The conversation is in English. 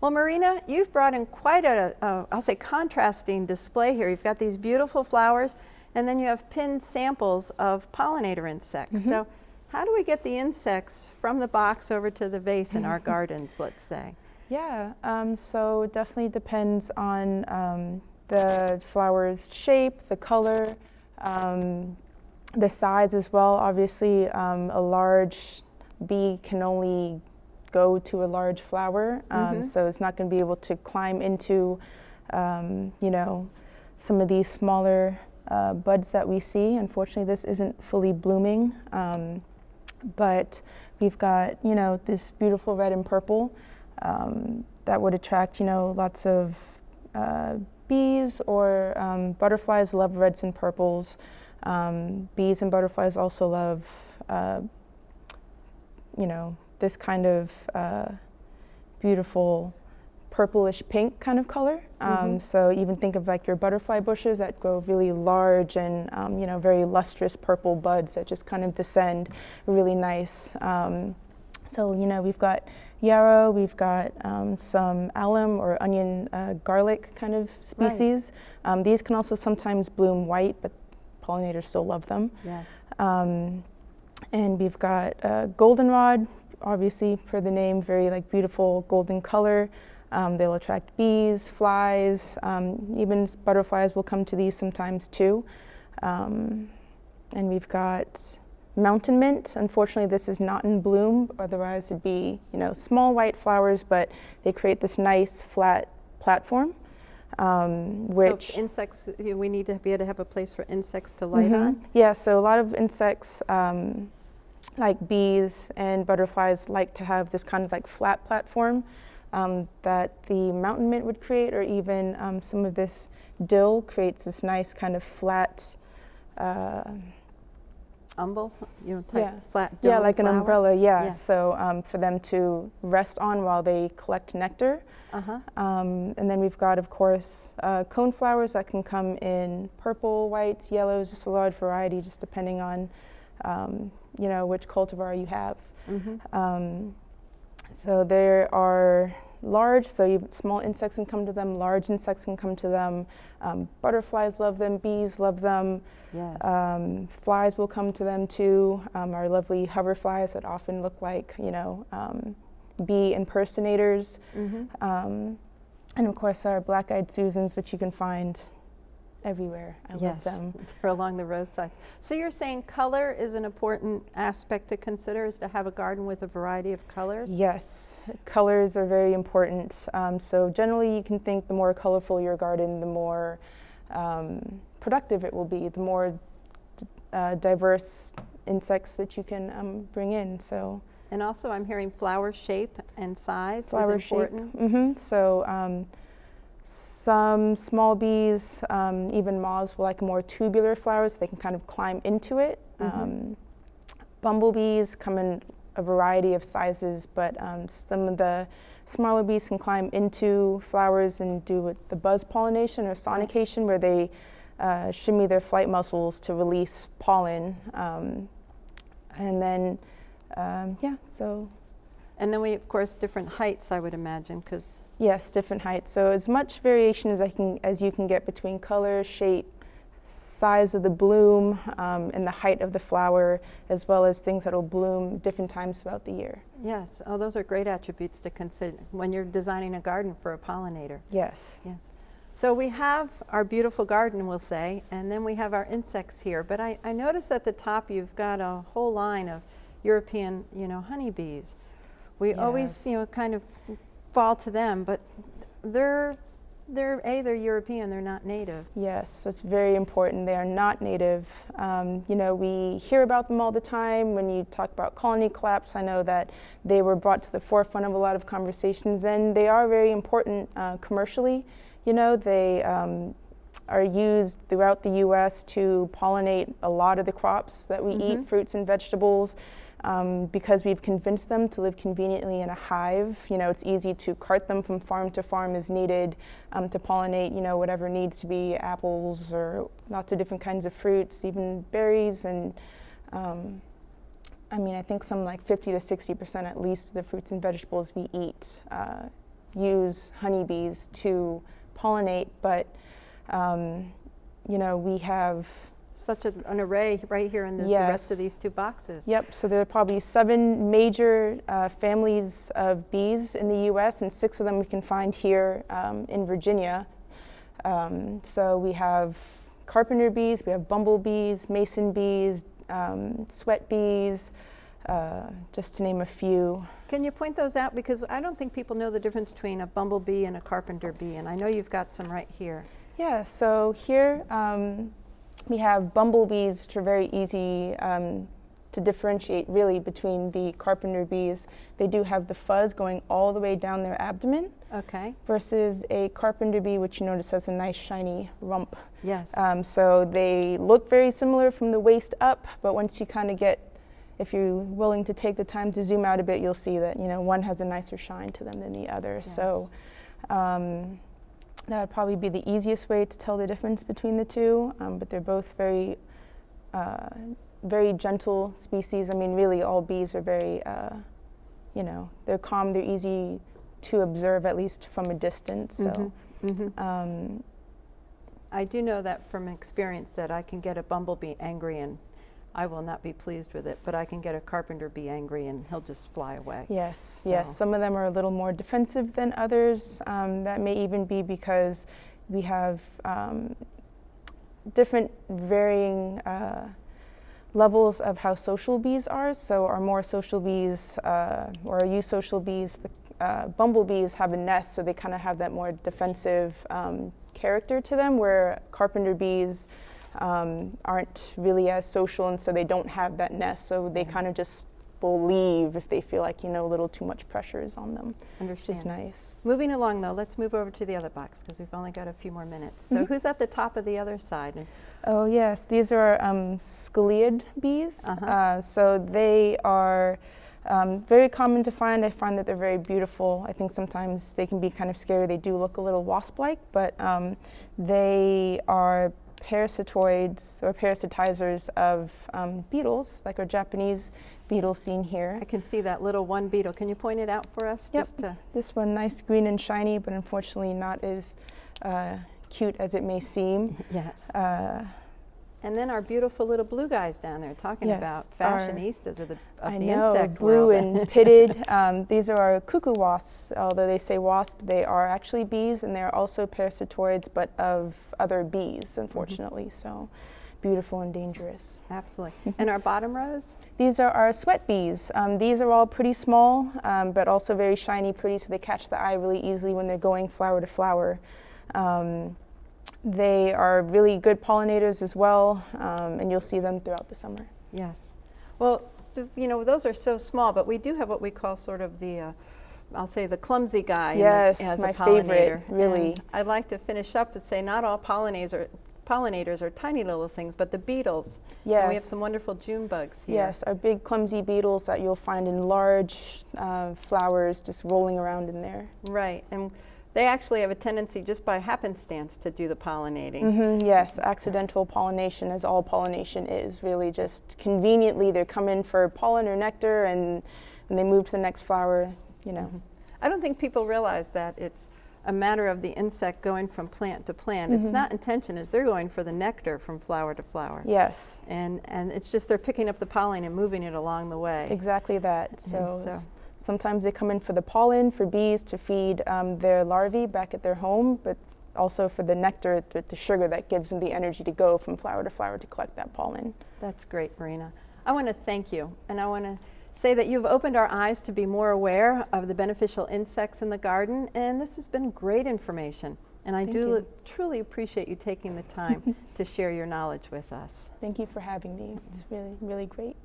Well, Marina, you've brought in quite I'll say, contrasting display here. You've got these beautiful flowers, and then you have pinned samples of pollinator insects. So how do we get the insects from the box over to the vase in our gardens, let's say? Yeah, so it definitely depends on the flower's shape, the color, the size as well. Obviously, a large bee can only go to a large flower, so it's not going to be able to climb into, you know, some of these smaller buds that we see. Unfortunately, this isn't fully blooming, but we've got, you know, this beautiful red and purple that would attract, you know, lots of bees or butterflies love reds and purples. Bees and butterflies also love, you know, this kind of beautiful purplish pink kind of color. So even think of like your butterfly bushes that grow really large and, you know, very lustrous purple buds that just kind of descend really nice. So, you know, we've got yarrow, we've got some alum or onion garlic kind of species. Right. These can also sometimes bloom white, but pollinators still love them. Yes. And we've got goldenrod, obviously per the name, very like beautiful golden color. They'll attract bees, flies, even butterflies will come to these sometimes too. And we've got mountain mint. Unfortunately, this is not in bloom, otherwise it'd be, you know, small white flowers, but they create this nice flat platform. Which so insects, we need to be able to have a place for insects to light on? Yeah, so a lot of insects, like bees and butterflies, like to have this kind of like flat platform that the mountain mint would create, or even some of this dill creates this nice kind of flat umbel, you know, type flat dome. Yeah, like flower. an umbrella, yeah. Yes. So for them to rest on while they collect nectar. And then we've got, of course, coneflowers that can come in purple, whites, yellows, just a large variety, just depending on, you know, which cultivar you have. So there are large, so small insects can come to them, large insects can come to them, butterflies love them, bees love them. Yes. Flies will come to them too, our lovely hoverflies that often look like, you know, bee impersonators. And of course our black-eyed Susans, which you can find everywhere. I love them. They're along the roadside. So you're saying color is an important aspect to consider, is to have a garden with a variety of colors? Yes, colors are very important. So generally you can think the more colorful your garden, the more productive it will be, the more diverse insects that you can bring in. So. And also I'm hearing flower shape and size flower is important. Shape. So some small bees, even moths, will like more tubular flowers. They can kind of climb into it. Bumblebees come in a variety of sizes, but some of the smaller bees can climb into flowers and do the buzz pollination or sonication, where they shimmy their flight muscles to release pollen. And then, yeah, so. And then we, of course, different heights, I would imagine, because. Yes, different heights. So as much variation as you can get between color, shape, size of the bloom, and the height of the flower, as well as things that will bloom different times throughout the year. Yes. Oh, those are great attributes to consider when you're designing a garden for a pollinator. Yes. Yes. So we have our beautiful garden, we'll say, and then we have our insects here. But I notice at the top you've got a whole line of European, you know, honeybees. We always, you know, kind of fall to them, but they're European, they're not native. Yes, that's very important. They are not native. You know, we hear about them all the time. When you talk about colony collapse, I know that they were brought to the forefront of a lot of conversations, and they are very important commercially. You know, they are used throughout the U.S. to pollinate a lot of the crops that we eat, fruits and vegetables. Because we've convinced them to live conveniently in a hive. You know, it's easy to cart them from farm to farm as needed to pollinate, you know, whatever needs to be, apples or lots of different kinds of fruits, even berries. And I mean, I think some like 50 to 60% at least of the fruits and vegetables we eat use honeybees to pollinate, but you know, we have Such an array right here in the rest of Yes. these two boxes. Yep, so there are probably 7 major families of bees in the US, and 6 of them we can find here in Virginia. So we have carpenter bees, we have bumblebees, mason bees, sweat bees, just to name a few. Can you point those out? Because I don't think people know the difference between a bumblebee and a carpenter bee, and I know you've got some right here. Yeah, so here we have bumblebees, which are very easy to differentiate really between the carpenter bees. They do have the fuzz going all the way down their abdomen Okay, versus a carpenter bee, which you notice has a nice shiny rump. yes. So they look very similar from the waist up, but once you kind of get, if you're willing to take the time to zoom out a bit, you'll see that, you know, one has a nicer shine to them than the other. Yes. So that would probably be the easiest way to tell the difference between the two, but they're both very, very gentle species. I mean, really, all bees are very, you know, they're calm, they're easy to observe, at least from a distance. So, I do know that from experience that I can get a bumblebee angry and I will not be pleased with it, but I can get a carpenter bee angry and he'll just fly away. yes, So- yes. Some of them are a little more defensive than others. That may even be because we have different varying levels of how social bees are. So our more social bees, or our eusocial bees, the bumblebees have a nest, so they kind of have that more defensive character to them, where carpenter bees aren't really as social, and so they don't have that nest, so they kind of just will leave if they feel like, you know, a little too much pressure is on them, which Understand. is nice. Moving along though, let's move over to the other box because we've only got a few more minutes. So who's at the top of the other side? And Oh yes, these are scoliid bees. So they are very common to find. I find that they're very beautiful. I think sometimes they can be kind of scary. They do look a little wasp-like, but they are parasitoids or parasitizers of beetles, like our Japanese beetle seen here. I can see that little one beetle. Can you point it out for us? Yep. Just to, This one, nice green and shiny, but unfortunately not as cute as it may seem. yes. Uh, And then our beautiful little blue guys down there talking Yes, about our- fashionistas of the I the know, insect blue world. and pitted. These are our cuckoo wasps. Although they say wasp, they are actually bees, and they're also parasitoids, but of other bees, unfortunately. So beautiful and dangerous. Absolutely. And our bottom rows? These are our sweat bees. These are all pretty small, but also very shiny, pretty, so they catch the eye really easily when they're going flower to flower. They are really good pollinators as well, and you'll see them throughout the summer. Yes. Well, you know, those are so small, but we do have what we call sort of the, I'll say the clumsy guy Yes, as my a pollinator. favorite, really. And I'd like to finish up and say not all pollinators are tiny little things, but the beetles. And we have Yes. some wonderful June bugs here. Yes, our big clumsy beetles that you'll find in large flowers just rolling around in there. Right. And they actually have a tendency just by happenstance to do the pollinating. Yes, accidental pollination, as all pollination is, really just conveniently they come in for pollen or nectar, and when they move to the next flower, you know. I don't think people realize that it's a matter of the insect going from plant to plant. It's not intention, is they're going for the nectar from flower to flower. Yes, And it's just they're picking up the pollen and moving it along the way. exactly that. And So sometimes they come in for the pollen for bees to feed their larvae back at their home, but also for the nectar, the sugar that gives them the energy to go from flower to collect that pollen. That's great, Marina. I want to thank you, and I want to say that you've opened our eyes to be more aware of the beneficial insects in the garden, and this has been great information. And I Thank do you. truly appreciate you taking the time to share your knowledge with us. Thank you for having me. It's really, really great.